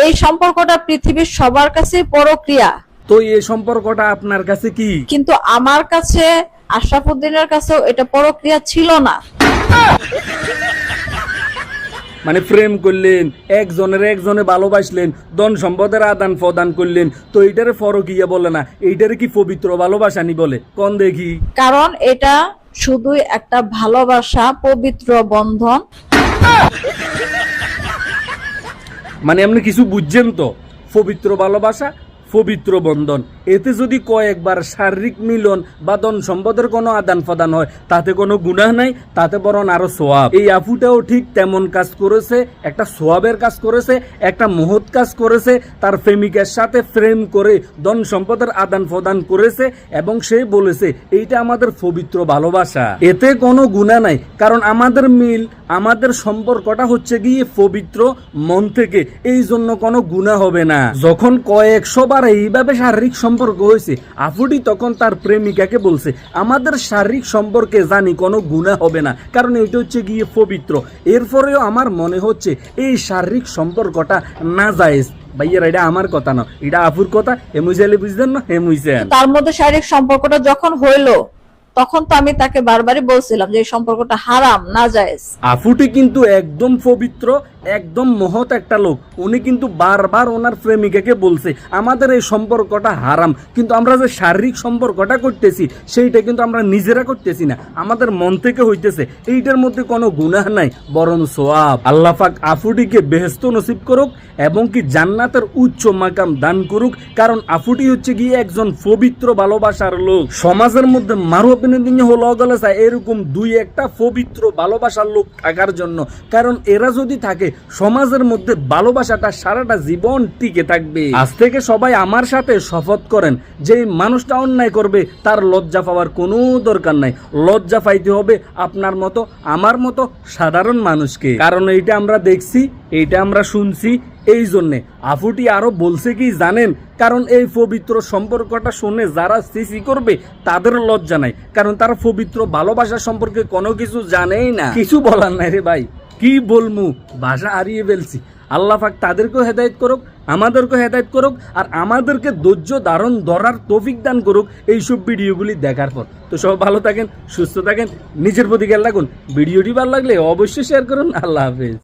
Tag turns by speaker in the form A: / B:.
A: এই সম্পর্কটা পৃথিবীর সবার কাছে পরক্রিয়া,
B: তো এই সম্পর্কটা আপনার কাছে কি?
A: কিন্তু আমার কাছে, আশরাফুদ্দিনের কাছেও এটা পরক্রিয়া ছিল না।
B: মানে প্রেম করলেন, একজনে ভালোবাসলেন, ধন সম্পদের আদান প্রদান করলেন, তো এইটারে পরকীয়া বলে না, এইটারে কি পবিত্র ভালোবাসানি বলে? কোন দেখি।
A: কারণ এটা শুধুই একটা ভালোবাসা, পবিত্র বন্ধন।
B: মানে আপনি কিছু বুঝছেন তো? পবিত্র ভালোবাসা, পবিত্র বন্ধন, এতে যদি কয়েকবার শারীরিক মিলন বা ধন সম্পদের কোনো আদান প্রদান হয়, তাতে কোনো গুনাহ নাই, তাতে বরং আরো সোয়াব। এই আপুটাও ঠিক তেমন কাজ করেছে, একটা সোয়াবের কাজ করেছে, একটা মহৎ কাজ করেছে, তার প্রেমিকের সাথে প্রেম করে ধন সম্পদের আদান প্রদান করেছে, এবং সে বলেছে এইটা আমাদের পবিত্র ভালোবাসা, এতে কোনো গুনাহ নাই। কারণ আমাদের মিল, আমাদের সম্পর্কটা হচ্ছে গিয়ে পবিত্র মন থেকে, এই জন্য কোনো গুনাহ হবে না। যখন কয়েকশো বার এইভাবে শারীরিক সম্পর্ক হয়েছে, আফুটি তখন তার প্রেমিকাকে বলছে আমাদের শারীরিক সম্পর্কে জানি কোনো গুনাহ হবে না, কারণ এটা হচ্ছে গিয়ে পবিত্র। এরপরেও আমার মনে হচ্ছে এই শারীরিক সম্পর্কটা নাজায়েজ। ভাইয়ার এটা আমার কথা না, এটা আফুর কথা। এমুইজালে বুঝলেন না? এমুইজেন
A: তার মধ্যে শারীরিক সম্পর্কটা যখন হইলো, তখন তো আমি তাকে বারবারই বলছিলাম যে এই সম্পর্কটা হারাম, নাজায়েজ।
B: আফুটি কিন্তু একদম পবিত্র, একদম মহৎ একটা লোক। উনি কিন্তু বারবার ওনার প্রেমিকাকে বলছে আমাদের এই সম্পর্কটা হারাম, কিন্তু আমরা যে শারীরিক সম্পর্কটা করতেছি সেইটা কিন্তু আমরা নিজেরা করতেছি না, আমাদের মন থেকে হইতেছে। এইটার মধ্যে কোনো গুনাহ নাই, বরং সোয়াব। আল্লাহ পাক আফুটিকে বেহেশত নসিব করুক এবং কি জান্নাতের উচ্চ মাকাম দান করুক, কারণ আফুটি হচ্ছে গিয়ে একজন পবিত্র ভালোবাসার লোক। সমাজের মধ্যে মারু বিনোদিনী হলো গেলে এরকম দুই একটা পবিত্র ভালোবাসার লোক থাকার জন্য, কারণ এরা যদি থাকে সমাজের মধ্যে ভালোবাসাটা সারাটা জীবন টিকে থাকবে। আজ থেকে সবাই আমার সাথে শপথ করেন যে মানুষটা অন্যায় করবে তার লজ্জা পাওয়ার কোনো দরকার নাই, লজ্জা পাইতে হবে আপনার মতো আমার মতো সাধারণ মানুষকে। কারণ এইটা আমরা দেখছি, এইটা আমরা শুনছি, এই জন্যে আফুটি আরো বলছে কি জানেন? কারণ এই পবিত্র সম্পর্কটা শুনে যারা সিসি করবে তাদের লজ্জা নাই, কারণ তারা পবিত্র ভালোবাসা সম্পর্কে কোনো কিছু জানেই না। কিছু বলার নাই রে ভাই, কি বলমু, ভাষা হারিয়ে ফেলছি। আল্লাহ পাক তাদেরকেও হেদায়েত করুক, আমাদেরকেও হেদায়েত করুক, আর আমাদেরকে ধৈর্য ধারণ ধরার তৌফিক দান করুক এইসব ভিডিওগুলি দেখার পর। তো সব ভালো থাকেন, সুস্থ থাকেন, নিজের প্রতি খেয়াল রাখুন। ভিডিওটি ভালো লাগলে অবশ্যই শেয়ার করুন। আল্লাহ হাফেজ।